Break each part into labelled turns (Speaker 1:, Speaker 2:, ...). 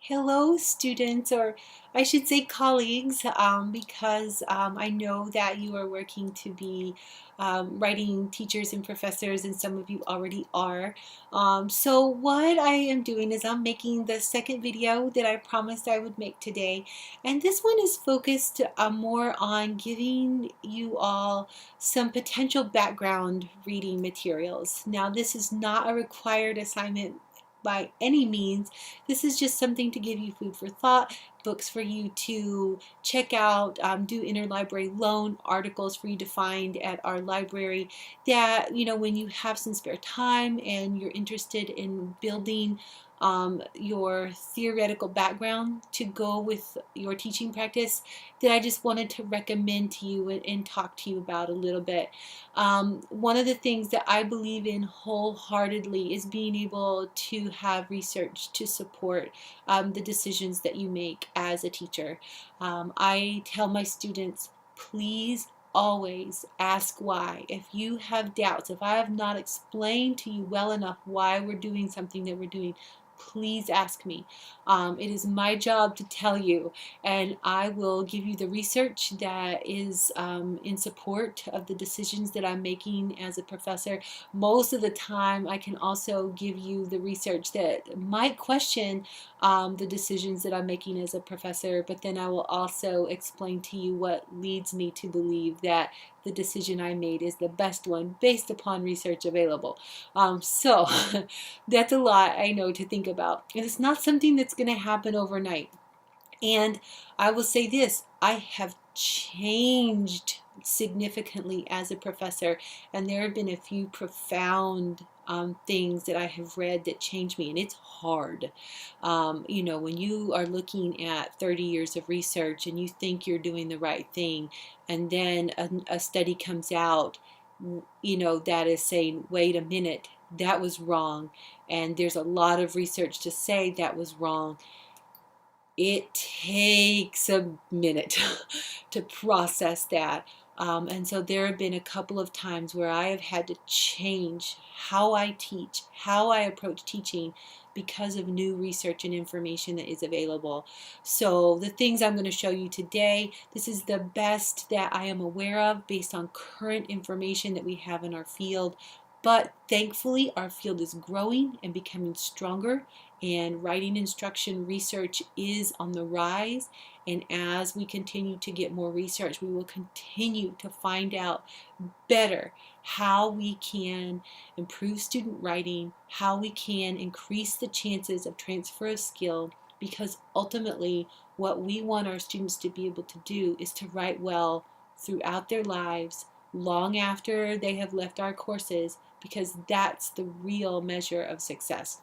Speaker 1: Hello, students, or I should say colleagues, because I know that you are working to be writing teachers and professors, and some of you already are. So what I am doing is I'm making the second video that I promised I would make today, and this one is focused more on giving you all some potential background reading materials. Now, this is not a required assignment by any means. This is just something to give you food for thought, books for you to check out, do interlibrary loan, articles for you to find at our library that, when you have some spare time and you're interested in building your theoretical background to go with your teaching practice, that I just wanted to recommend to you and talk to you about a little bit. One of the things that I believe in wholeheartedly is being able to have research to support the decisions that you make as a teacher. I tell my students, please always ask why. If you have doubts, if I have not explained to you well enough why we're doing something that we're doing, please ask me. It is my job to tell you, and I will give you the research that is in support of the decisions that I'm making as a professor. Most of the time I can also give you the research that might question the decisions that I'm making as a professor, but then I will also explain to you what leads me to believe that the decision I made is the best one based upon research available. So that's a lot, I know, to think about. And it's not something that's going to happen overnight. And I will say this, I have changed significantly as a professor, and there have been a few profound things that I have read that changed me, and it's hard. When you are looking at 30 years of research and you think you're doing the right thing, and then a study comes out, that is saying, wait a minute, that was wrong, and there's a lot of research to say that was wrong. It takes a minute to process that. And so there have been a couple of times where I have had to change how I teach, how I approach teaching, because of new research and information that is available. So the things I'm going to show you today, this is the best that I am aware of based on current information that we have in our field. But thankfully, our field is growing and becoming stronger, and writing instruction research is on the rise. And as we continue to get more research, we will continue to find out better how we can improve student writing, how we can increase the chances of transfer of skill, because ultimately what we want our students to be able to do is to write well throughout their lives, long after they have left our courses, because that's the real measure of success.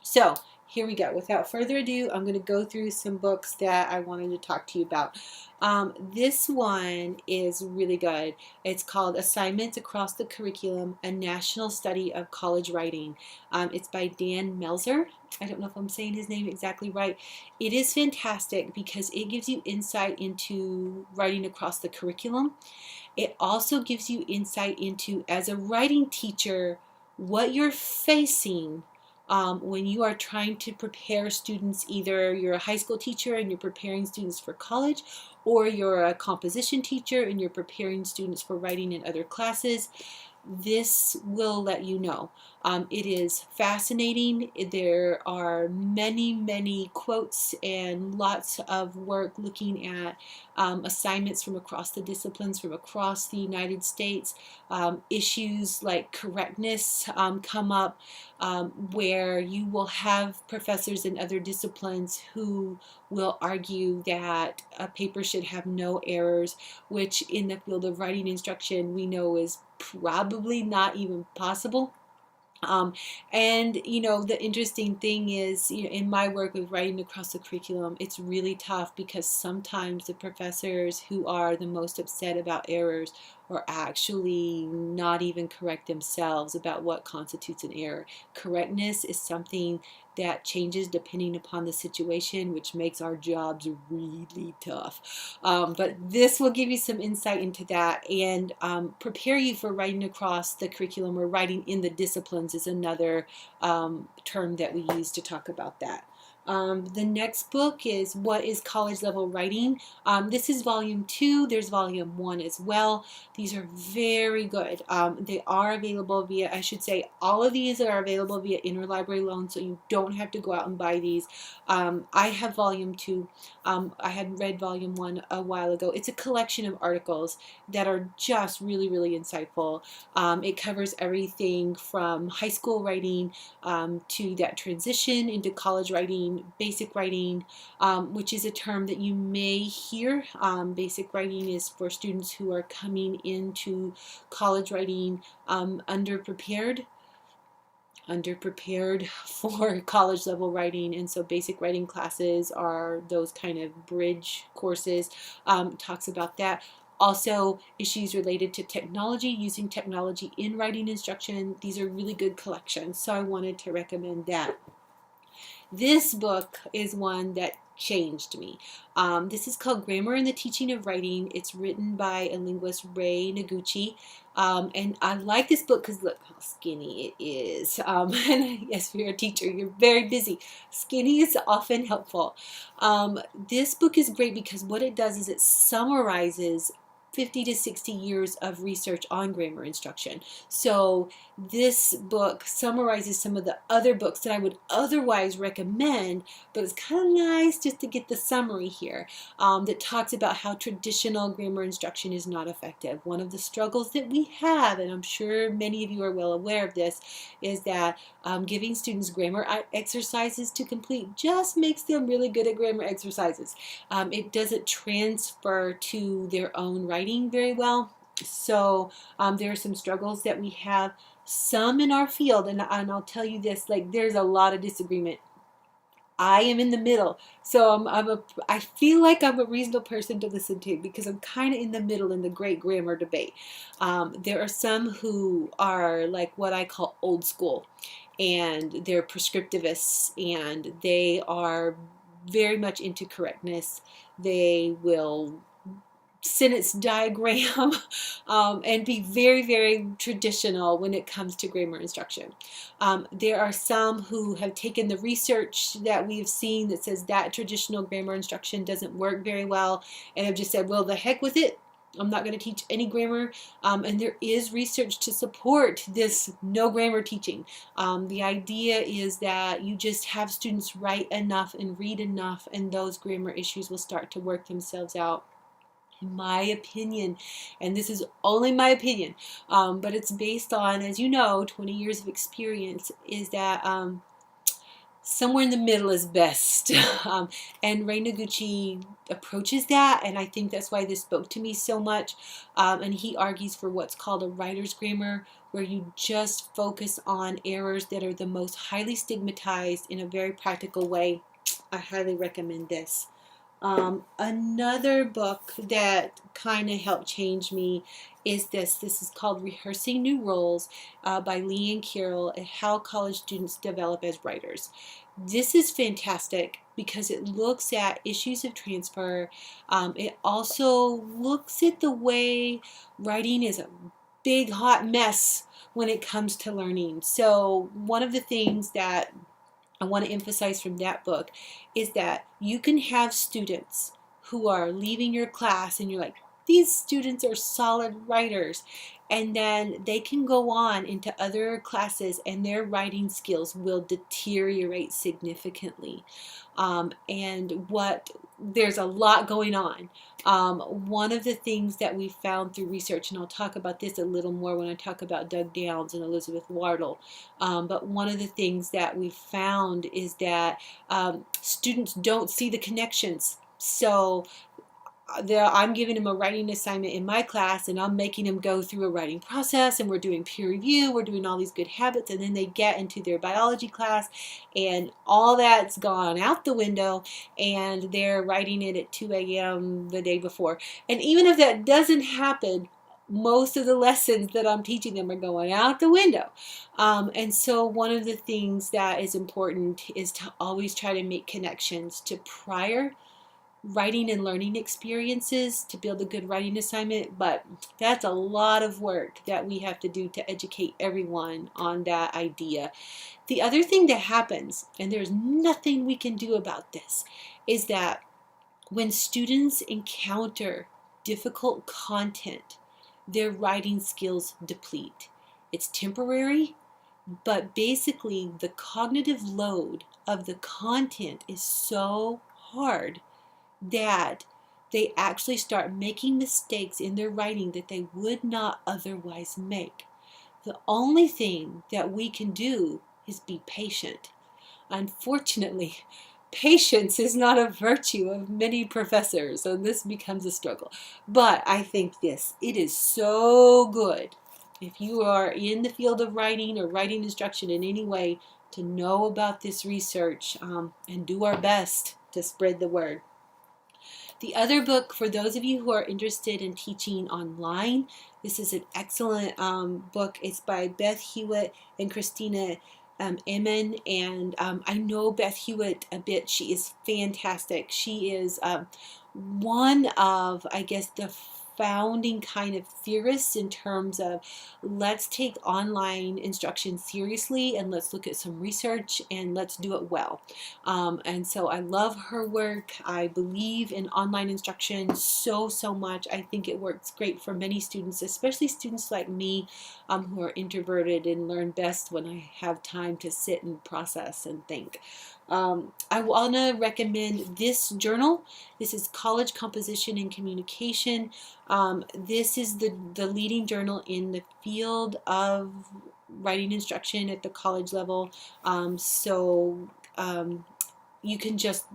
Speaker 1: So here we go. Without further ado, I'm going to go through some books that I wanted to talk to you about. This one is really good. It's called Assignments Across the Curriculum, A National Study of College Writing. It's by Dan Melzer. I don't know if I'm saying his name exactly right. It is fantastic because it gives you insight into writing across the curriculum. It also gives you insight into, as a writing teacher, what you're facing when you are trying to prepare students. Either you're a high school teacher and you're preparing students for college, or you're a composition teacher and you're preparing students for writing in other classes. This will let you know. It is fascinating. There are many, many quotes and lots of work looking at assignments from across the disciplines, from across the United States. Issues like correctness come up, where you will have professors in other disciplines who will argue that a paper should have no errors, which in the field of writing instruction we know is probably not even possible. And the interesting thing is, in my work with writing across the curriculum, it's really tough because sometimes the professors who are the most upset about errors are actually not even correct themselves about what constitutes an error. Correctness is something that changes depending upon the situation, which makes our jobs really tough. But this will give you some insight into that, and prepare you for writing across the curriculum, or writing in the disciplines is another term that we use to talk about that. The next book is What is College Level Writing? This is volume 2. There's volume 1 as well. These are very good. They are available via, I should say, all of these are available via interlibrary loan, so you don't have to go out and buy these. I have volume 2. I had read volume 1 a while ago. It's a collection of articles that are just really, really insightful. It covers everything from high school writing to that transition into college writing, basic writing, which is a term that you may hear. Basic writing is for students who are coming into college writing underprepared for college level writing, and so basic writing classes are those kind of bridge courses. Talks about that. Also, issues related to technology, using technology in writing instruction. These are really good collections, so I wanted to recommend that. This book is one that changed me. This is called Grammar and the Teaching of Writing. It's written by a linguist, Ray Noguchi. And I like this book because look how skinny it is. And yes, if you're a teacher, you're very busy. Skinny is often helpful. This book is great because what it does is it summarizes 50 to 60 years of research on grammar instruction. So this book summarizes some of the other books that I would otherwise recommend, but it's kind of nice just to get the summary here that talks about how traditional grammar instruction is not effective. One of the struggles that we have, and I'm sure many of you are well aware of this, is that giving students grammar exercises to complete just makes them really good at grammar exercises. It doesn't transfer to their own writing very well. So there are some struggles that we have, some in our field, and I'll tell you this, like there's a lot of disagreement. I am in the middle, so I feel like I'm a reasonable person to listen to because I'm kind of in the middle in the great grammar debate. There are some who are like what I call old school, and they're prescriptivists, and they are very much into correctness. They will sentence diagram and be very, very traditional when it comes to grammar instruction. There are some who have taken the research that we've seen that says that traditional grammar instruction doesn't work very well and have just said, well, the heck with it. I'm not going to teach any grammar, and there is research to support this no grammar teaching. The idea is that you just have students write enough and read enough, and those grammar issues will start to work themselves out. My opinion, and this is only my opinion, but it's based on, as you know, 20 years of experience, is that somewhere in the middle is best. And Ray Noguchi approaches that, and I think that's why this spoke to me so much. And he argues for what's called a writer's grammar, where you just focus on errors that are the most highly stigmatized in a very practical way. I highly recommend this. Another book that kind of helped change me is this. This is called Rehearsing New Roles by Lee and Carroll, and How College Students Develop as Writers. This is fantastic because it looks at issues of transfer. It also looks at the way writing is a big hot mess when it comes to learning. So one of the things that I want to emphasize from that book is that you can have students who are leaving your class and you're like, these students are solid writers, and then they can go on into other classes and their writing skills will deteriorate significantly. There's a lot going on. One of the things that we found through research, and I'll talk about this a little more when I talk about Doug Downs and Elizabeth Wardle, but one of the things that we found is that students don't see the connections. So I'm giving them a writing assignment in my class, and I'm making them go through a writing process, and we're doing peer review, we're doing all these good habits, and then they get into their biology class and all that's gone out the window, and they're writing it at 2 a.m. the day before. And even if that doesn't happen, most of the lessons that I'm teaching them are going out the window. And so one of the things that is important is to always try to make connections to prior writing and learning experiences to build a good writing assignment, but that's a lot of work that we have to do to educate everyone on that idea. The other thing that happens, and there's nothing we can do about this, is that when students encounter difficult content, their writing skills deplete. It's temporary, but basically the cognitive load of the content is so hard that they actually start making mistakes in their writing that they would not otherwise make. The only thing that we can do is be patient. Unfortunately, patience is not a virtue of many professors, so this becomes a struggle. But I think it is so good if you are in the field of writing or writing instruction in any way to know about this research and do our best to spread the word. The other book, for those of you who are interested in teaching online, this is an excellent book. It's by Beth Hewitt and Christina Eman, and I know Beth Hewitt a bit. She is fantastic. She is one of, I guess, the founding kind of theorists in terms of let's take online instruction seriously and let's look at some research and let's do it well. And so I love her work. I believe in online instruction so much. I think it works great for many students, especially students like me who are introverted and learn best when I have time to sit and process and think. I want to recommend this journal. This is College Composition and Communication. This is the leading journal in the field of writing instruction at the college level. You can just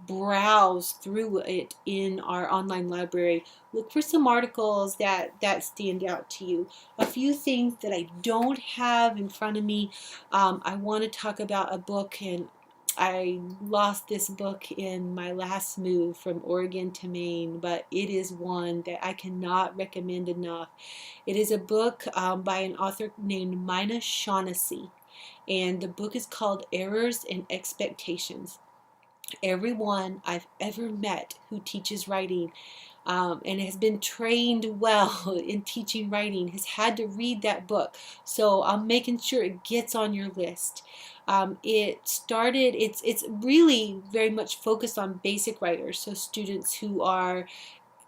Speaker 1: browse through it in our online library. Look for some articles that stand out to you. A few things that I don't have in front of me. I want to talk about a book, and I lost this book in my last move from Oregon to Maine, but it is one that I cannot recommend enough. It is a book by an author named Mina Shaughnessy, and the book is called Errors and Expectations. Everyone I've ever met who teaches writing and has been trained well in teaching writing has had to read that book. So I'm making sure it gets on your list. It's really very much focused on basic writers, so students who are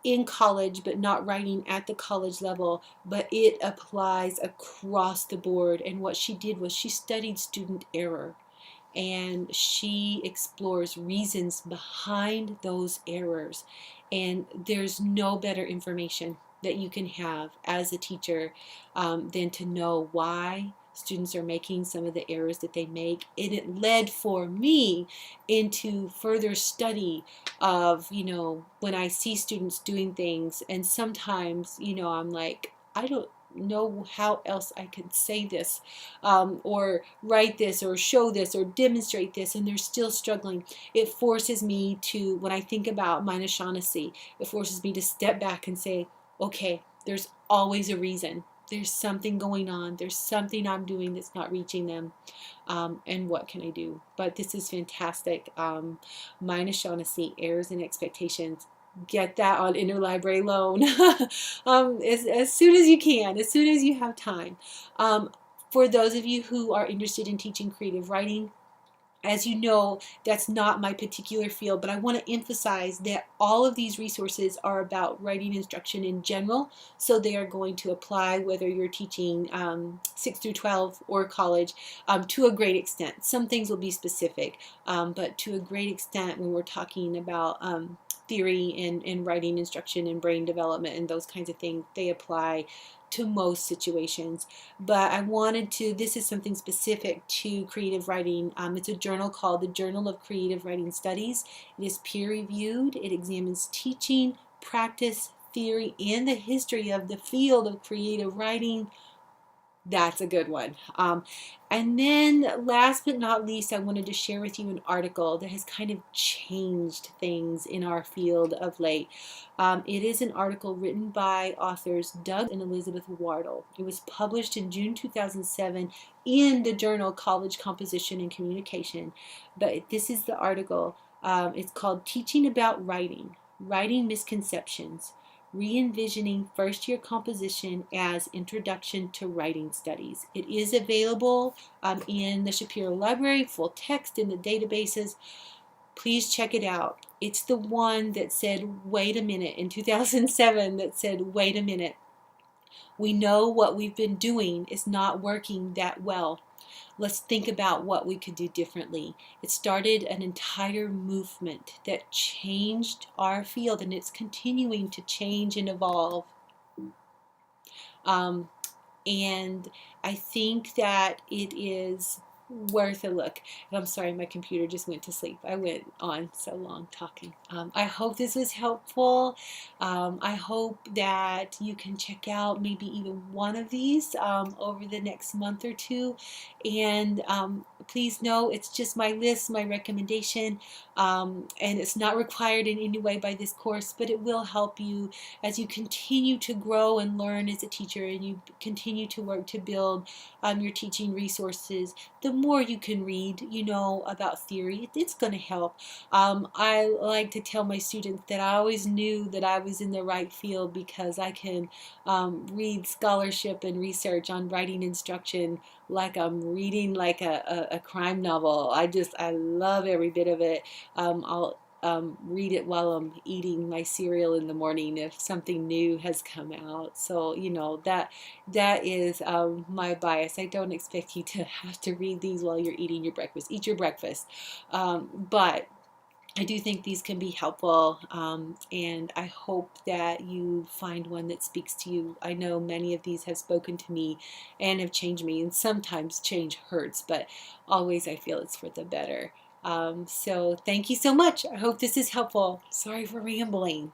Speaker 1: in college but not writing at the college level, but it applies across the board. And what she did was she studied student error, and she explores reasons behind those errors. And there's no better information that you can have as a teacher than to know why students are making some of the errors that they make. And it led for me into further study of, when I see students doing things, and sometimes, I'm like, I don't know how else I could say this or write this or show this or demonstrate this, and they're still struggling. It forces me to, when I think about Mina Shaughnessy, it forces me to step back and say, okay, there's always a reason. There's something going on. There's something I'm doing that's not reaching them. And what can I do? But this is fantastic. Mina Shaughnessy, Errors and Expectations. Get that on interlibrary loan as soon as you can, as soon as you have time. For those of you who are interested in teaching creative writing, as you know, that's not my particular field, but I want to emphasize that all of these resources are about writing instruction in general, so they are going to apply whether you're teaching 6 through 12 or college to a great extent. Some things will be specific, but to a great extent when we're talking about theory and writing instruction and brain development and those kinds of things, they apply to most situations. But I wanted to, this is something specific to creative writing. It's a journal called the Journal of Creative Writing Studies. It is peer reviewed. It examines teaching, practice, theory, and the history of the field of creative writing. That's a good one. And then last but not least, I wanted to share with you an article that has kind of changed things in our field of late. It is an article written by authors Doug and Elizabeth Wardle. It was published in June 2007 in the journal College Composition and Communication. But this is the article. It's called Teaching About Writing, Writing Misconceptions, Re-envisioning First-Year Composition as Introduction to Writing Studies. It is available in the Shapiro Library, full text in the databases. Please check it out. It's the one that said, wait a minute, in 2007, that said, wait a minute. We know what we've been doing is not working that well. Let's think about what we could do differently. It started an entire movement that changed our field, and it's continuing to change and evolve. Um, and I think that it is worth a look. And I'm sorry, my computer just went to sleep. I went on so long talking. I hope this was helpful. I hope that you can check out maybe even one of these over the next month or two. And please know it's just my list, my recommendation, and it's not required in any way by this course, but it will help you as you continue to grow and learn as a teacher, and you continue to work to build your teaching resources. The more you can read, about theory, it's going to help. I like to tell my students that I always knew that I was in the right field because I can read scholarship and research on writing instruction like I'm reading like a crime novel. I love every bit of it. I'll read it while I'm eating my cereal in the morning if something new has come out. So that is my bias. I don't expect you to have to read these while you're eating your breakfast. Eat your breakfast, but I do think these can be helpful, and I hope that you find one that speaks to you. I know many of these have spoken to me and have changed me, and sometimes change hurts, but always I feel it's for the better. So thank you so much. I hope this is helpful. Sorry for rambling.